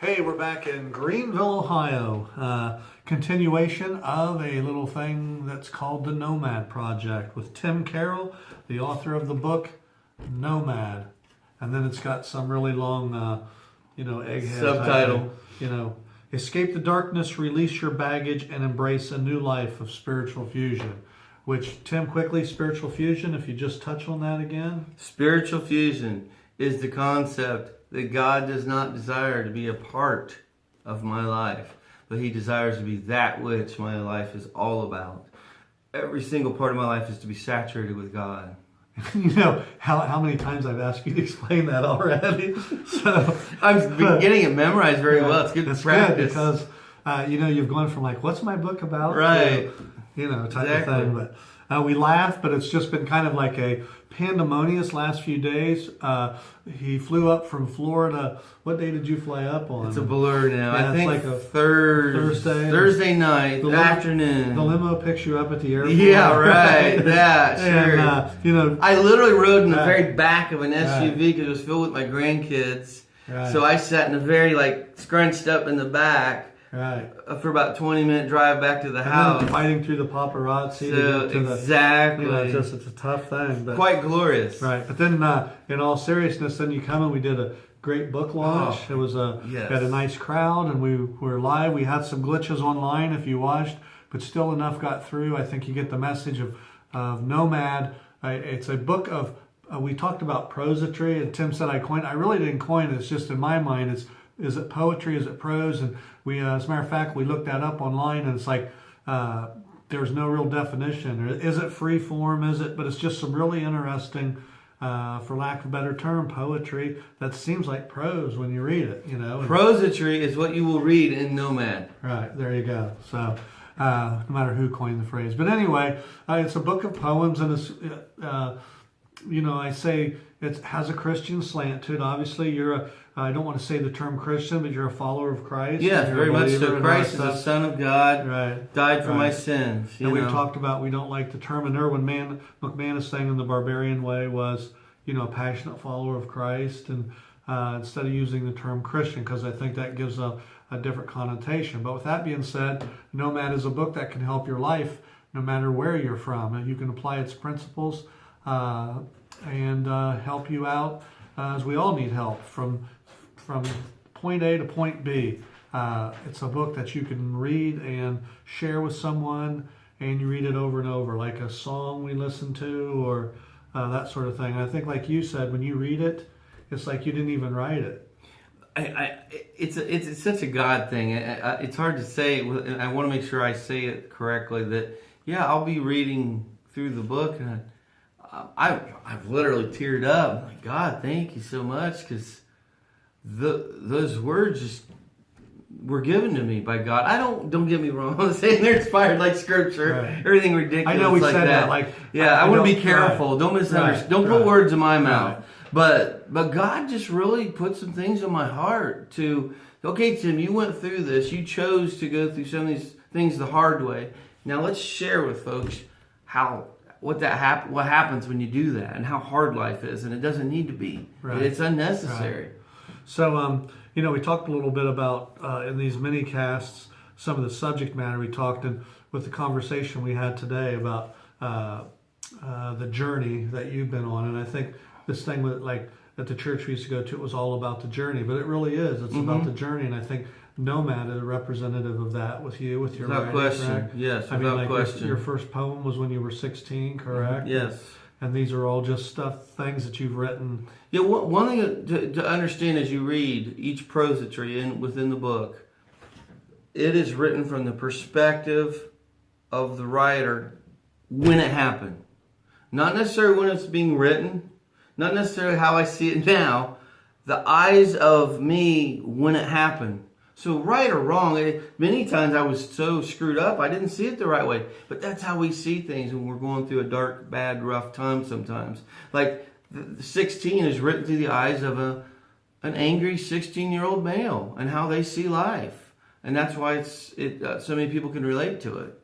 Hey, we're back in Greenville, Ohio. Continuation of a little thing that's called the NOMAD Project with Tim Carroll, the author of the book NOMAD. And then it's got some really long, egghead subtitle. Escape the darkness, release your baggage, and embrace a new life of spiritual fusion. Which, Tim, quickly, spiritual fusion, if you just touch on that again. Spiritual fusion is the concept that God does not desire to be a part of my life, but He desires to be that which my life is all about. Every single part of my life is to be saturated with God. You know how many times I've asked you to explain that already. So I've been getting it memorized very well. It's good That's practice. good because you've gone from like, what's my book about? Right. To, type Exactly. of thing. But we laugh, but it's just been kind of like a pandemonious last few days. He flew up from Florida. What day did you fly up on? It's a blur now. Yeah, I think it's like a Thursday night, afternoon. The limo picks you up at the airport. Yeah, right. That, sure. And, I literally rode in the very back of an SUV because it was filled with my grandkids. Right. So I sat in a very, scrunched up in the back. Right. For about 20-minute drive back to the And house. then fighting through the paparazzi. So, to exactly. it's a tough thing. But, quite glorious. right. But then, in all seriousness, then you come and we did a great book launch. It was yes. We had a nice crowd, and we were live. We had some glitches online if you watched, but still enough got through. I think you get the message of Nomad. It's a book of. We talked about prosody, and Tim said I coined. I really didn't coin it. It's just in my mind. Is it poetry? Is it prose? And we, as a matter of fact, we looked that up online, and it's like there's no real definition. Is it free form? Is it? But it's just some really interesting, for lack of a better term, poetry that seems like prose when you read it. Prosody is what you will read in Nomad. Right, there you go. So, no matter who coined the phrase. But anyway, it's a book of poems, and it's, I say it has a Christian slant to it. Obviously, I don't want to say the term Christian, but you're a follower of Christ. Yes, very much so. Christ is the Son of God, right, died for my sins. And we talked about we don't like the term, and Erwin McManus saying in the Barbarian Way was, a passionate follower of Christ, and instead of using the term Christian, because I think that gives a different connotation. But with that being said, Nomad is a book that can help your life no matter where you're from. And you can apply its principles and help you out, as we all need help from point A to point B. It's a book that you can read and share with someone, and you read it over and over, like a song we listen to, or that sort of thing. I think, like you said, when you read it, it's like you didn't even write it. It's such a God thing. It's hard to say. I want to make sure I say it correctly. That I'll be reading through the book, and I've literally teared up. I'm like, God, thank you so much, because those words just were given to me by God. Don't get me wrong. I'm saying they're inspired like Scripture. Right. Everything ridiculous. I know we like said that. I want to be careful. Right. Don't misunderstand. Right. Don't put words in my mouth. Right. But God just really put some things in my heart to. Okay, Tim, you went through this. You chose to go through some of these things the hard way. Now let's share with folks what happens when you do that, and how hard life is, and it doesn't need to be. Right. It's unnecessary. Right. So, we talked a little bit about in these mini casts some of the subject matter we talked in with the conversation we had today about the journey that you've been on, and I think this thing with at the church we used to go to, it was all about the journey, but it really is. It's about the journey, and I think Nomad is a representative of that with you, with your writing. Without question, correct? yes, without question. Your first poem was when you were 16, correct? Yes. And these are all just things that you've written. Yeah, one thing to understand as you read each prosody within the book, it is written from the perspective of the writer when it happened. Not necessarily when it's being written, not necessarily how I see it now, the eyes of me when it happened. So right or wrong, many times I was so screwed up, I didn't see it the right way. But that's how we see things when we're going through a dark, bad, rough time sometimes. Like the 16 is written through the eyes of an angry 16-year-old male and how they see life. And that's why so many people can relate to it.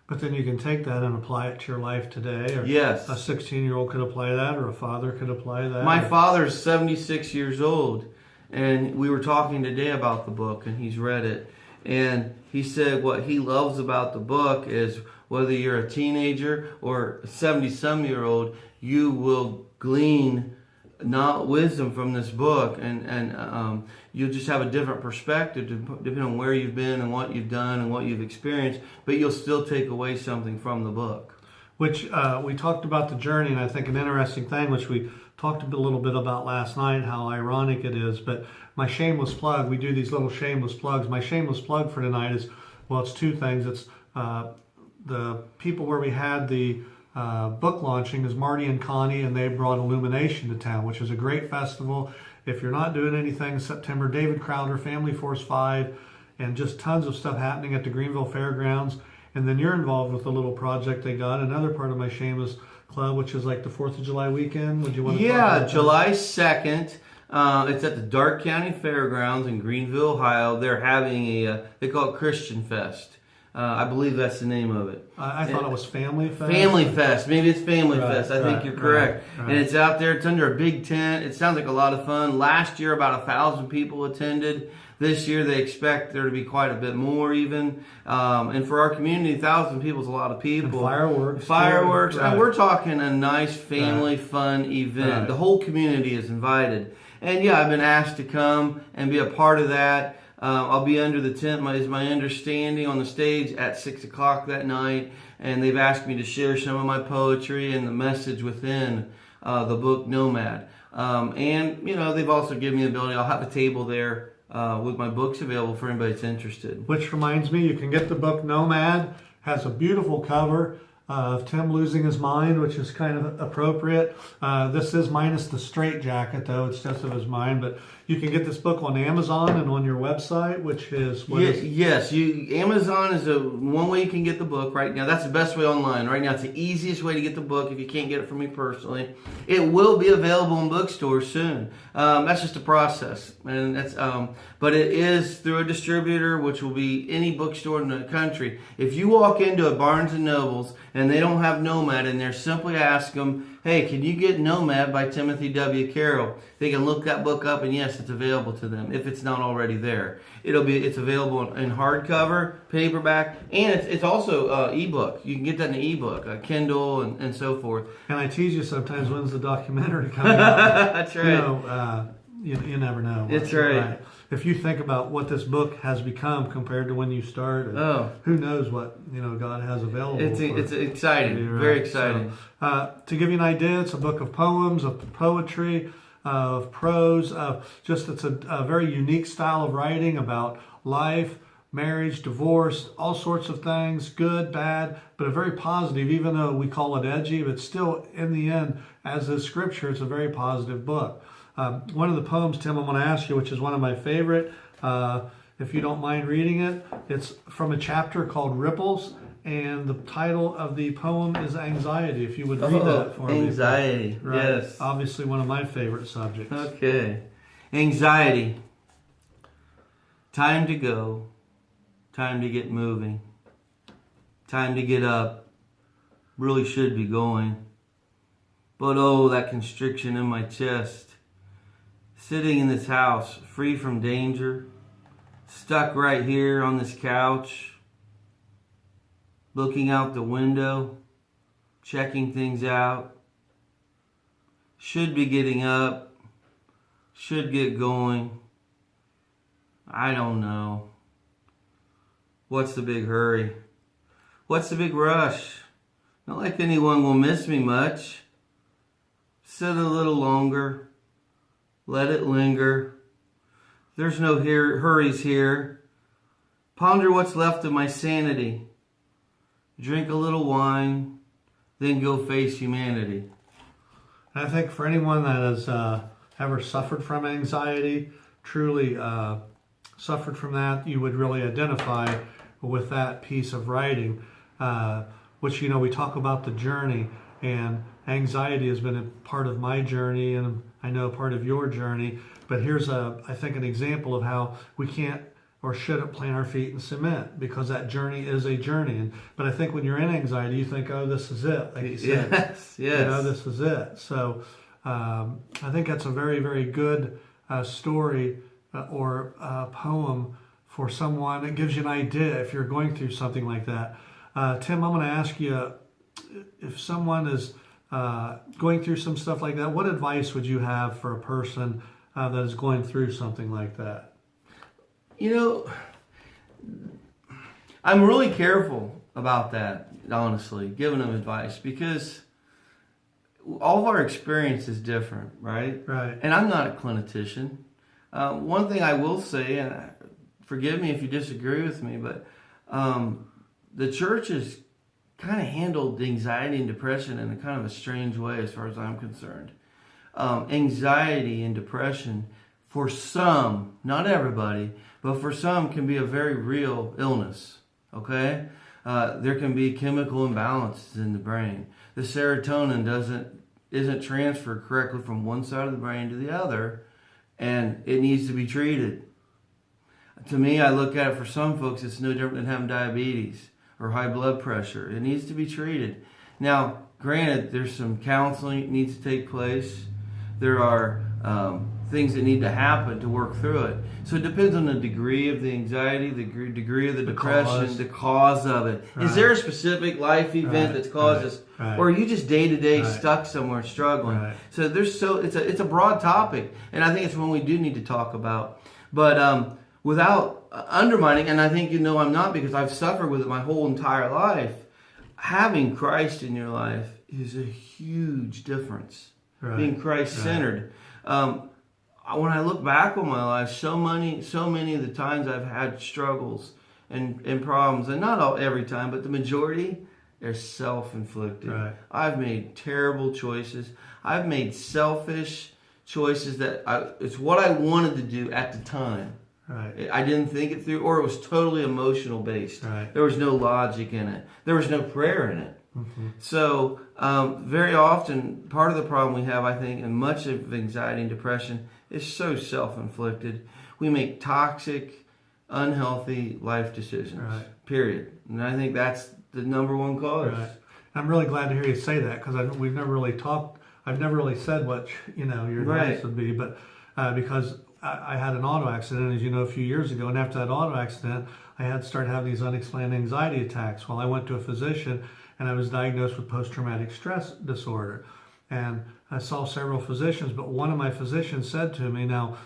But then you can take that and apply it to your life today. Or yes. A 16-year-old could apply that, or a father could apply that. My father's 76 years old. And we were talking today about the book, and he's read it. And he said what he loves about the book is whether you're a teenager or a 70-some-year-old, you will glean not wisdom from this book, and you'll just have a different perspective depending on where you've been and what you've done and what you've experienced, but you'll still take away something from the book. Which we talked about the journey, and I think an interesting thing, which we talked a little bit about last night, how ironic it is, but my shameless plug, we do these little shameless plugs. My shameless plug for tonight is, well, it's two things. It's the people where we had the book launching is Marty and Connie, and they brought Illumination to town, which is a great festival. If you're not doing anything in September, David Crowder, Family Force 5, and just tons of stuff happening at the Greenville Fairgrounds. And then you're involved with a little project they got, another part of my shameless club, which is like the 4th of July weekend. Would you want to talk about that? July 2nd. It's at the Darke County Fairgrounds in Greenville, Ohio. They're having they call it Christian Fest. I believe that's the name of it. I thought it was Family Fest. Family Fest. Maybe it's Family Fest. I think right, you're correct. Right. And it's out there. It's under a big tent. It sounds like a lot of fun. Last year, about 1,000 people attended. This year, they expect there to be quite a bit more even. And for our community, 1,000 people is a lot of people. And fireworks. Fireworks. Right. And we're talking a nice family fun event. Right. The whole community is invited. And yeah, I've been asked to come and be a part of that. I'll be under the tent, is my understanding, on the stage at 6 o'clock that night. And they've asked me to share some of my poetry and the message within the book NOMAD. And, they've also given me the ability, I'll have a table there with my books available for anybody that's interested. Which reminds me, you can get the book NOMAD. Has a beautiful cover of Tim losing his mind, which is kind of appropriate. This is minus the straitjacket, though. It's just of his mind. But you can get this book on Amazon and on your website, which is... Yes, Amazon is one way you can get the book right now. That's the best way online. Right now, it's the easiest way to get the book if you can't get it from me personally. It will be available in bookstores soon. That's just a process. And that's, but it is through a distributor, which will be any bookstore in the country. If you walk into a Barnes & Noble's and they don't have NOMAD in there, simply ask them, hey, can you get NOMAD by Timothy W. Carroll? They can look that book up, and yes, it's available to them if it's not already there. It's available in hardcover, paperback, and it's also ebook. You can get that in an ebook, Kindle, and so forth. And I tease you sometimes, when's the documentary coming out? That's right. You never know. That's right. If you think about what this book has become compared to when you started, who knows what God has available. It's exciting, right? Very exciting. So, to give you an idea, it's a book of poems, of poetry, of prose, it's a very unique style of writing about life, marriage, divorce, all sorts of things, good, bad, but a very positive, even though we call it edgy, but still in the end, as is Scripture, it's a very positive book. One of the poems, Tim, I'm going to ask you, which is one of my favorite, if you don't mind reading it, it's from a chapter called Ripples, and the title of the poem is Anxiety. If you would read that for me. Anxiety, right. Yes. Obviously one of my favorite subjects. Okay. Anxiety. Time to go. Time to get moving. Time to get up. Really should be going. But oh, that constriction in my chest. Sitting in this house, free from danger. Stuck right here on this couch. Looking out the window. Checking things out. Should be getting up. Should get going. I don't know. What's the big hurry? What's the big rush? Not like anyone will miss me much. Sit a little longer. Let it linger. There's no hurries here. Ponder what's left of my sanity. Drink a little wine, then go face humanity. I think for anyone that has ever suffered from anxiety, truly suffered from that, you would really identify with that piece of writing, which, we talk about the journey, and anxiety has been a part of my journey, and I know part of your journey, but here's I think an example of how we can't or shouldn't plant our feet in cement, because that journey is a journey. But I think when you're in anxiety, you think, oh, this is it, like you said. Yes. This is it. So I think that's a very, very good story or poem for someone. It gives you an idea if you're going through something like that. Tim, I'm going to ask you, if someone is going through some stuff like that, what advice would you have for a person that is going through something like that? You know, I'm really careful about that, honestly, giving them advice, because all of our experience is different, right? Right. And I'm not a clinician. One thing I will say, and forgive me if you disagree with me, but the church has kind of handled anxiety and depression in a kind of a strange way as far as I'm concerned. Anxiety and depression, for some, not everybody, but for some, can be a very real illness, okay? There can be chemical imbalances in the brain. The serotonin isn't transferred correctly from one side of the brain to the other, and it needs to be treated. To me, I look at it, for some folks, it's no different than having diabetes or high blood pressure. It needs to be treated. Now, granted, there's some counseling that needs to take place. There are things that need to happen to work through it. So it depends on the degree of the anxiety, the degree of the depression, the cause of it. Right. Is there a specific life event that's caused this, or are you just day to day stuck somewhere struggling? Right. So it's a broad topic, and I think it's one we do need to talk about. But without undermining, and I think I'm not, because I've suffered with it my whole entire life. Having Christ in your life is a huge difference. Right. Being Christ-centered. Right. When I look back on my life, so many of the times I've had struggles and problems, and not every time, but the majority, they're self-inflicted. Right. I've made terrible choices. I've made selfish choices that it's what I wanted to do at the time. Right. I didn't think it through, or it was totally emotional based. Right. There was no logic in it. There was no prayer in it. Mm-hmm. So very often, part of the problem we have, I think, and much of anxiety and depression is so self-inflicted. We make toxic, unhealthy life decisions, right. Period. And I think that's the number one cause. Right. I'm really glad to hear you say that, because we've never really talked. I've never really said what your advice would be, but because I had an auto accident, as you know, a few years ago, and after that auto accident, I had started having these unexplained anxiety attacks. Well, I went to a physician, and I was diagnosed with post-traumatic stress disorder. And I saw several physicians, but one of my physicians said to me, now,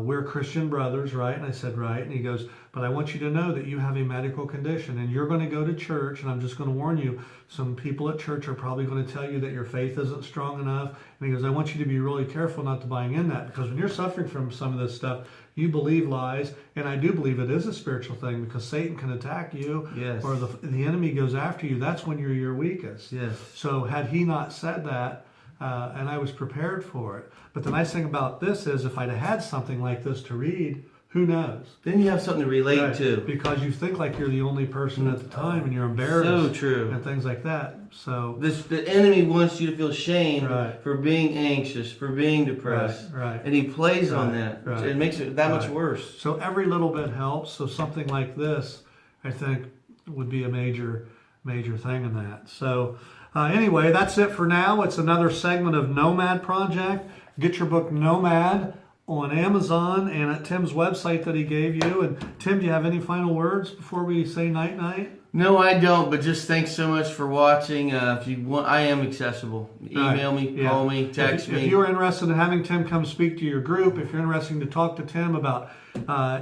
we're Christian brothers, right? And I said, right. And he goes, but I want you to know that you have a medical condition, and you're going to go to church, and I'm just going to warn you, some people at church are probably going to tell you that your faith isn't strong enough. And he goes, I want you to be really careful not to buying in that, because when you're suffering from some of this stuff, you believe lies, and I do believe it is a spiritual thing, because Satan can attack you, yes. Or the enemy goes after you. That's when you're your weakest. Yes. So had he not said that, and I was prepared for it. But the nice thing about this is, if I'd have had something like this to read, who knows? Then you have something to relate to. Because you think like you're the only person at the time, and you're embarrassed. So true. And things like that. So the enemy wants you to feel shame for being anxious, for being depressed. Right. And he plays on that. Right. It makes it that much worse. So every little bit helps. So something like this, I think, would be a major thing in that. So anyway, that's it for now. It's another segment of Nomad Project. Get your book Nomad on Amazon and at Tim's website that he gave you. And Tim, do you have any final words before we say night-night? No, I don't, but just thanks so much for watching. If you want, I am accessible. Email me, call me, text me. If you're interested in having Tim come speak to your group, if you're interested to talk to Tim about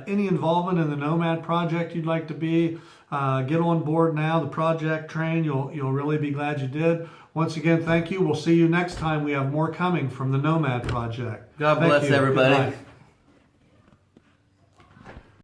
any involvement in the Nomad Project you'd like to be, get on board now, the project train. You'll really be glad you did. Once again, thank you. We'll see you next time. We have more coming from the Nomad Project. God bless everybody. Goodbye.